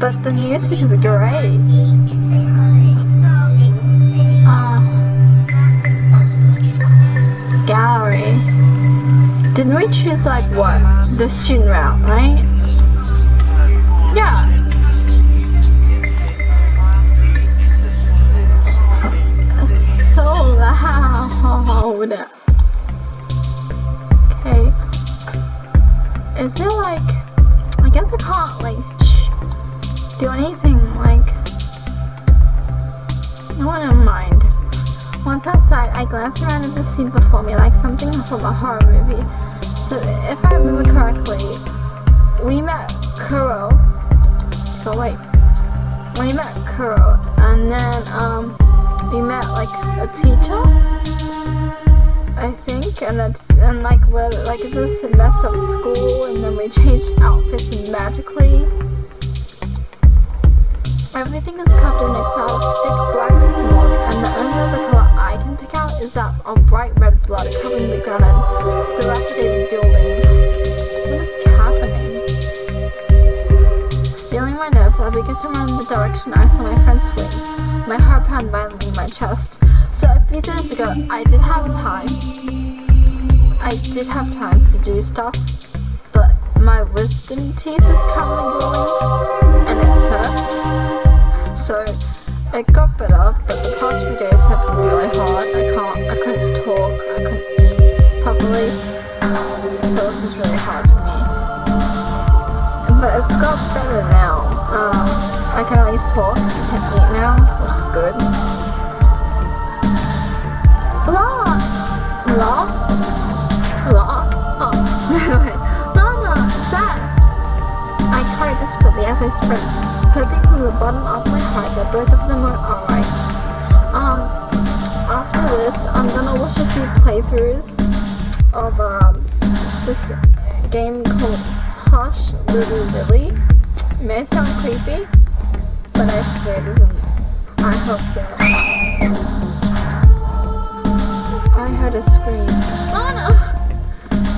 But the music is great. Gallery. Didn't we choose like what? The student route, right? Yeah. It's so loud. Okay. Is it like... I guess I can't like do anything like... No one in mind. Once outside, I glanced around at the scene before me like something from a horror movie. So if I remember correctly, we met Kuro. So wait. We met Kuro, and then we met like a teacher, I think, and like we're like this messed up school, and then we changed outfits magically. Everything is covered in a cloud of thick black smoke, and the only other color I can pick out is that of bright red blood covering the ground and dilapidated buildings. What is happening? Stealing my nerves, I began to run in the direction I saw my friends flee. My heart pounded violently in my chest. So a few days ago, I did have time to do stuff, but my wisdom teeth is currently growing, and it hurts. So it got better, but the past few days have been really hard. I couldn't talk, I couldn't eat properly, so this is really hard for me. But it's got better now. I can at least talk, I can eat now, which is good. Lana! Lana! Seth! I cried desperately as I sprint, hoping from the bottom of my heart that both of them were alright. After this, I'm gonna watch a few playthroughs of this game called Hush Little Lily. It may sound creepy, but I swear it isn't. I hope so. I heard a scream. Lana!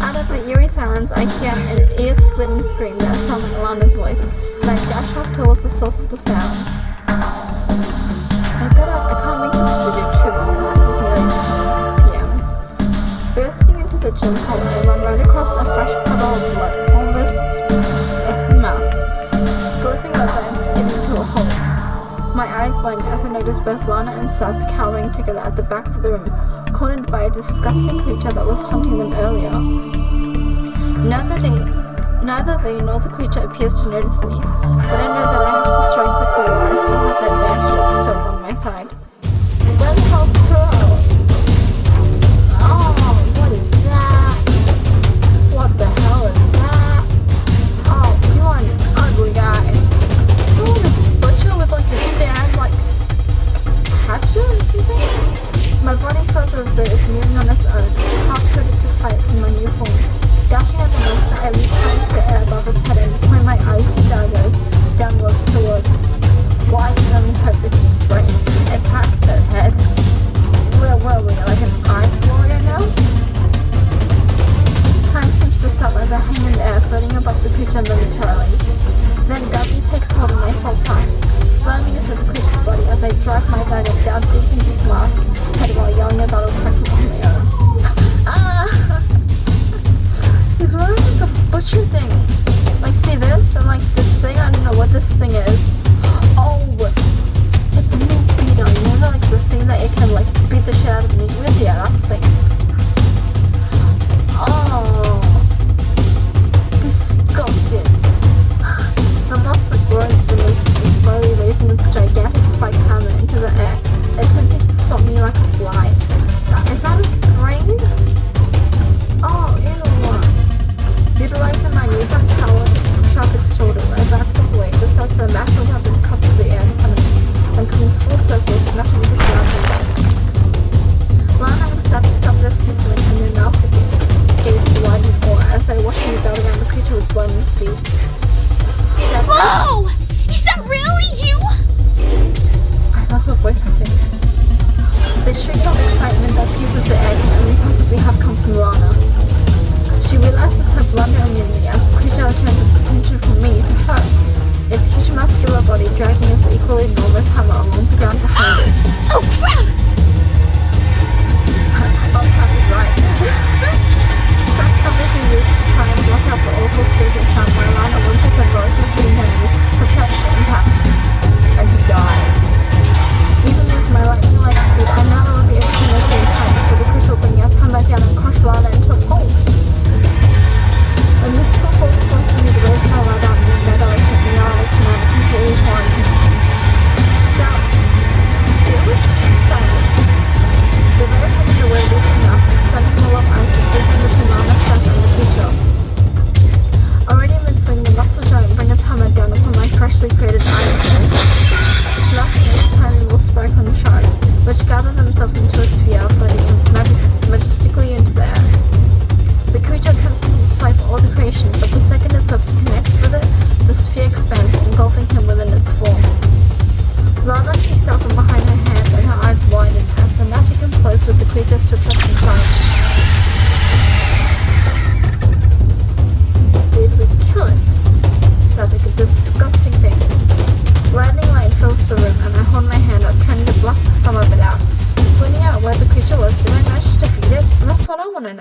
Out of the eerie silence, I hear an ear-splitting scream that sounds like Lana's voice, and I dash off towards the source of the sound. I can't make this video true long enough. It's nearly 10 p.m. Bursting into the gym hall, I run right across a fresh puddle of blood, almost at the mouth. Slipping over and skidding to a halt. My eyes widen as I notice both Lana and Seth cowering together at the back of the room, cornered by a disgusting creature that was haunting them earlier. Neither they nor the creature appears to notice me, but I know that I have to strike quickly while I still have the advantage of still on my side. Where the hell's Kuro? Oh, what is that? What the hell is that? Oh, you are an ugly guy. Oh, this butcher with like this bad like hatchet or something? My body feels as though it's moving on its own, half-coated to fight in my new form. Dashing at the most, I leap past the air above its head and point my eyes downwards towards what I can only hope is its brain. It passed their head. Where were we? Like an ice warrior now? Time seems to stop as I hang in the air, floating above the creature momentarily. Then gravity takes hold and I fall past, slamming into the creature's body as I drive my dagger down deep into its mask head while yelling about a cracking on the air. He's wearing like a butcher thing. Like, see this? And like this thing? I don't know what this thing is. Oh! It's a meat beater. You know, like the thing that it can like beat the shit out of meat with? Yeah, that thing. Oh! Disgusting. The monster groans beneath me, slowly raising its gigantic spike hammer into the air, attempting to stop me like a fly. Is that a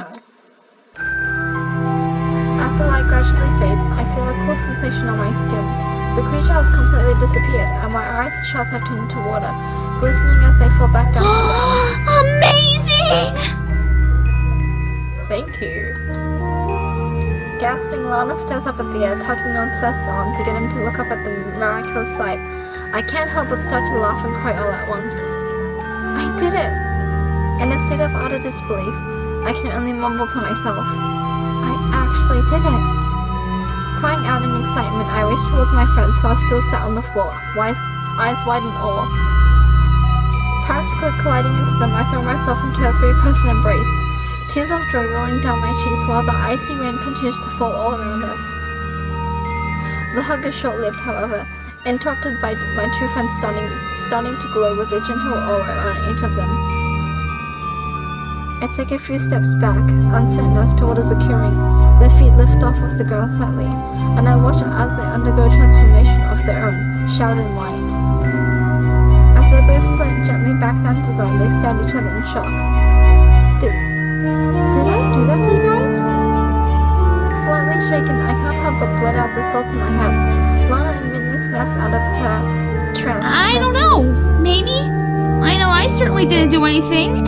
her. As the light gradually fades, I feel a cool sensation on my skin. The creature has completely disappeared, and my eyes and shells have turned into water, glistening as they fall back down to the ground. Amazing! Thank you. Gasping, Lana stares up at the air, tugging on Seth's arm to get him to look up at the miraculous sight. I can't help but start to laugh and cry all at once. I did it! In a state of utter disbelief, I can only mumble to myself, I actually did it! Crying out in excitement, I raced towards my friends who are still sat on the floor, eyes wide in awe. Practically colliding into them, I throw myself into a three-person embrace, tears of joy rolling down my cheeks while the icy rain continues to fall all around us. The hug is short-lived, however, interrupted by my two friends starting to glow with a gentle aura on each of them. I take a few steps back, uncertain as to what is occurring. Their feet lift off of the ground slightly, and I watch as they undergo transformation of their own, shrouded in light. As they both float gently back down to the ground, they stare at each other in shock. Did I do that to you guys? Slightly shaken, I can't help but blurt out the thoughts in my head. Lana immediately snaps out of her trance. I don't know. Maybe? I know I certainly didn't do anything.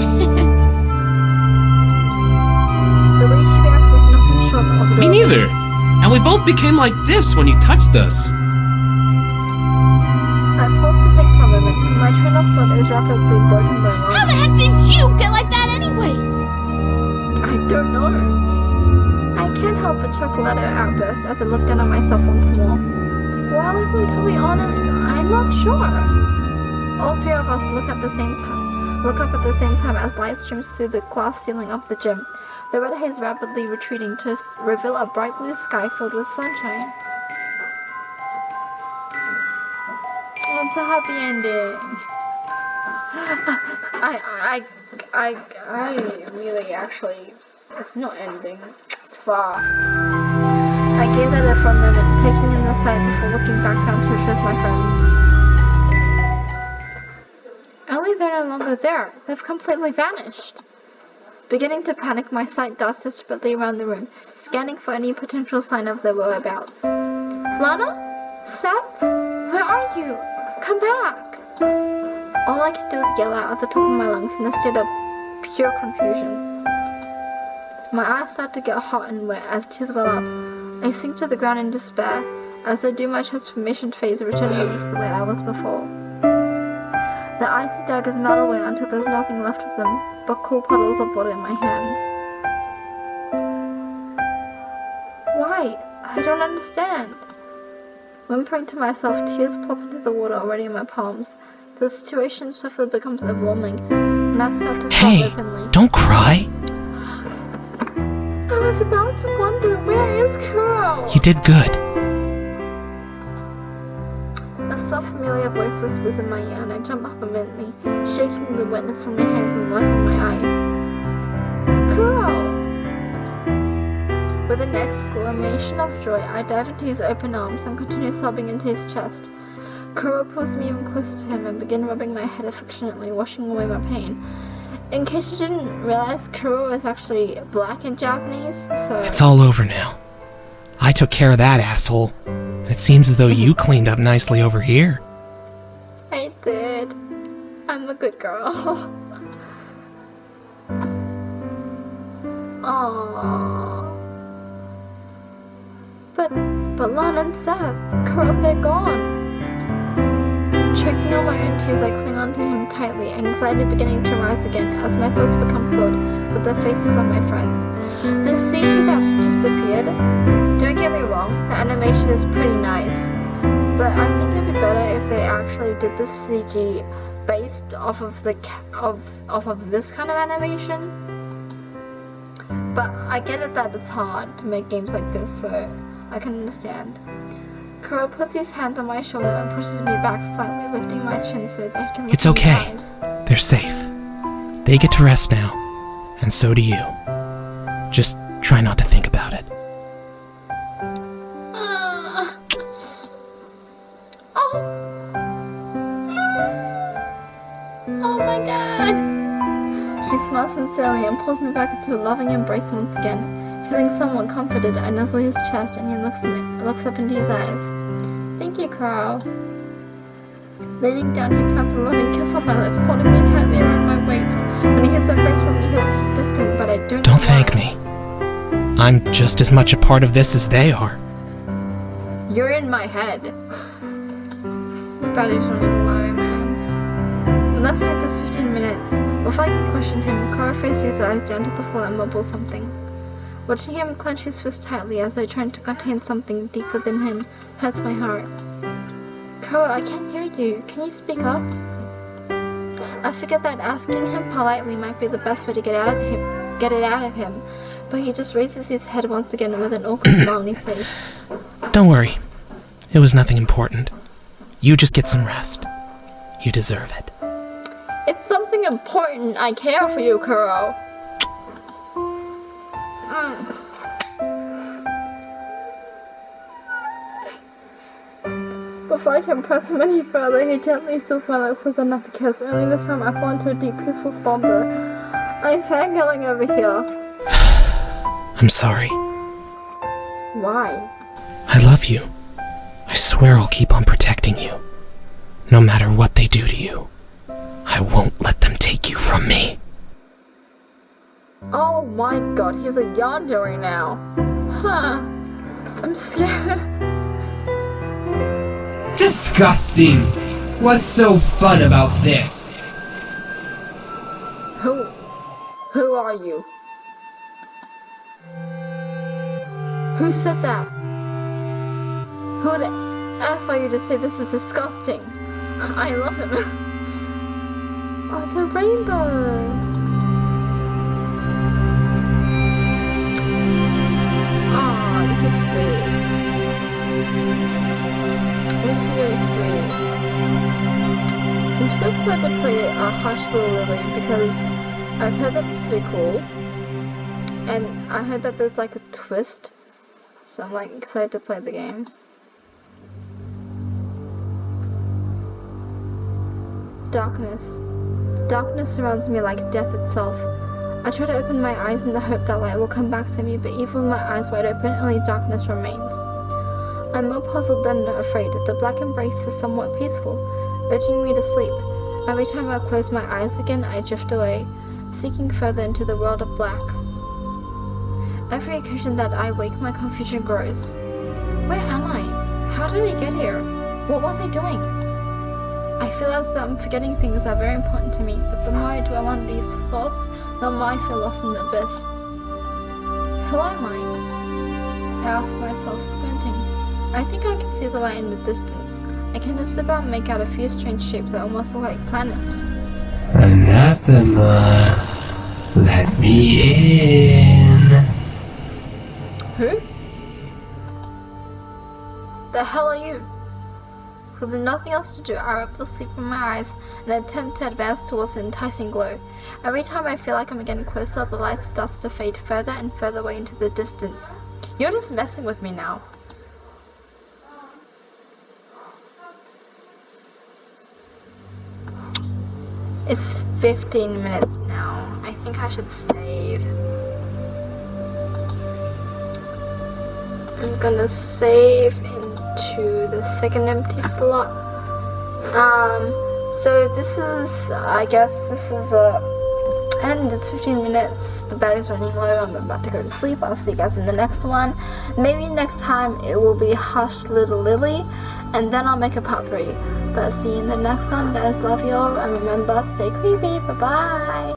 The way she reacts was nothing short of adorable. Me neither. And we both became like this when you touched us. I pause to think for a moment. My train of thought is rapidly broken by Lana. How the heck did you get like that anyways? I don't know. I can't help but chuckle at her outburst as I look down at myself once more. Well, if I'm totally honest, I'm not sure. All three of us look up at the same time as light streams through the glass ceiling of the gym. The red haze rapidly retreating to reveal a bright blue sky filled with sunshine. It's a happy ending. I really actually, it's not ending. It's far. I gazed at it for a moment, taking in the sight before looking back down to address my friends. Only they're no longer there. They've completely vanished. Beginning to panic, my sight darts desperately around the room, scanning for any potential sign of their whereabouts. Lana? Seth? Where are you? Come back! All I can do is yell out at the top of my lungs in a state of pure confusion. My eyes start to get hot and wet as tears well up. I sink to the ground in despair as I do my transformation phase, returning me to the way I was before. The icy daggers melt away until there's nothing left of them but cool puddles of water in my hands. Why? I don't understand. Whimpering to myself, tears plop into the water already in my palms. The situation swiftly becomes overwhelming, and I start to sob openly. Hey, don't cry. I was about to wonder, where is Kuro? You did good. A soft, familiar voice whispers in my ear, and I jump up immediately, shaking the wetness from my hands and wiping my eyes. Kuro! With an exclamation of joy, I dive into his open arms and continue sobbing into his chest. Kuro pulls me even closer to him and begins rubbing my head affectionately, washing away my pain. In case you didn't realize, Kuro is actually black in Japanese, so... It's all over now. I took care of that asshole. It seems as though you cleaned up nicely over here. I did. I'm a good girl. Aww. But Lana and Seth, Kuro, they're gone. Choking on my own tears, I cling onto him tightly, anxiety beginning to rise again as my thoughts become filled with the faces of my friends. The CG that just appeared, don't get me wrong, the animation is pretty nice, but I think it'd be better if they actually did the CG based off of this kind of animation. But I get it that it's hard to make games like this, so I can understand. Kuro puts his hand on my shoulder and pushes me back slightly, lifting my chin so that he can look It's in okay. my eyes. They're safe. They get to rest now, and so do you. Just try not to think about it. Oh my god! He smiles sincerely and pulls me back into a loving embrace once again. Feeling somewhat comforted, I nuzzle his chest and he looks up into his eyes. Thank you, Kuro. Leaning down, he plants a loving kiss on my lips, holding me tightly around my waist. When he hears that phrase from me, he looks distant, but I don't know Don't thank why. me. I'm just as much a part of this as they are. You're in my head. My battery's running low, man. Let's make this 15 minutes. Before I can question him, Kuro faces his eyes down to the floor and mumbles something. Watching him clench his fist tightly as though trying to contain something deep within him hurts my heart. Kuro, I can't hear you. Can you speak up? I figured that asking him politely might be the best way to get it out of him, but he just raises his head once again with an awkward smile on his face. Don't worry. It was nothing important. You just get some rest. You deserve it. It's something important. I care for you, Kuro. Before I can press him any further, he gently steals my lips with another kiss. Only this time I fall into a deep, peaceful slumber. I'm fangirling over here. I'm sorry. Why? I love you. I swear I'll keep on protecting you. No matter what they do to you. I won't let them take you from me. Oh my god, he's a Yandere now. Huh. I'm scared. Disgusting! What's so fun about this? Who are you? Who said that? Who the F are you to say this is disgusting? I love him. Oh, it's a rainbow. Oh, this is sweet. This is really sweet. I'm so glad to play Hush Little Lily because I've heard that it's pretty cool. And I heard that there's like a twist. So I'm like excited to play the game. Darkness. Darkness surrounds me like death itself. I try to open my eyes in the hope that light will come back to me, but even with my eyes wide open, only darkness remains. I'm more puzzled than afraid. The black embrace is somewhat peaceful, urging me to sleep. Every time I close my eyes again, I drift away, seeking further into the world of black. Every occasion that I wake, my confusion grows. Where am I? How did I get here? What was I doing? I feel as though I'm forgetting things that are very important to me, but the more I dwell on these thoughts, the more I feel lost in the abyss. Who am I? I ask myself, squinting. I think I can see the light in the distance. I can just about make out a few strange shapes that almost look like planets. Anathema. Let me in. Who? The hell are you? With nothing else to do, I rub the sleep from my eyes and attempt to advance towards the enticing glow. Every time I feel like I'm getting closer, the light starts to fade further and further away into the distance. You're just messing with me now. It's 15 minutes now. I think I should save. I'm gonna save into the second empty slot. So this is, I guess this is and it's 15 minutes. The battery's running low. I'm about to go to sleep. I'll see you guys in the next one. Maybe next time it will be Hush Little Lily, and then I'll make a part 3. But see you in the next one, guys. Love you all, and remember, stay creepy. Bye bye.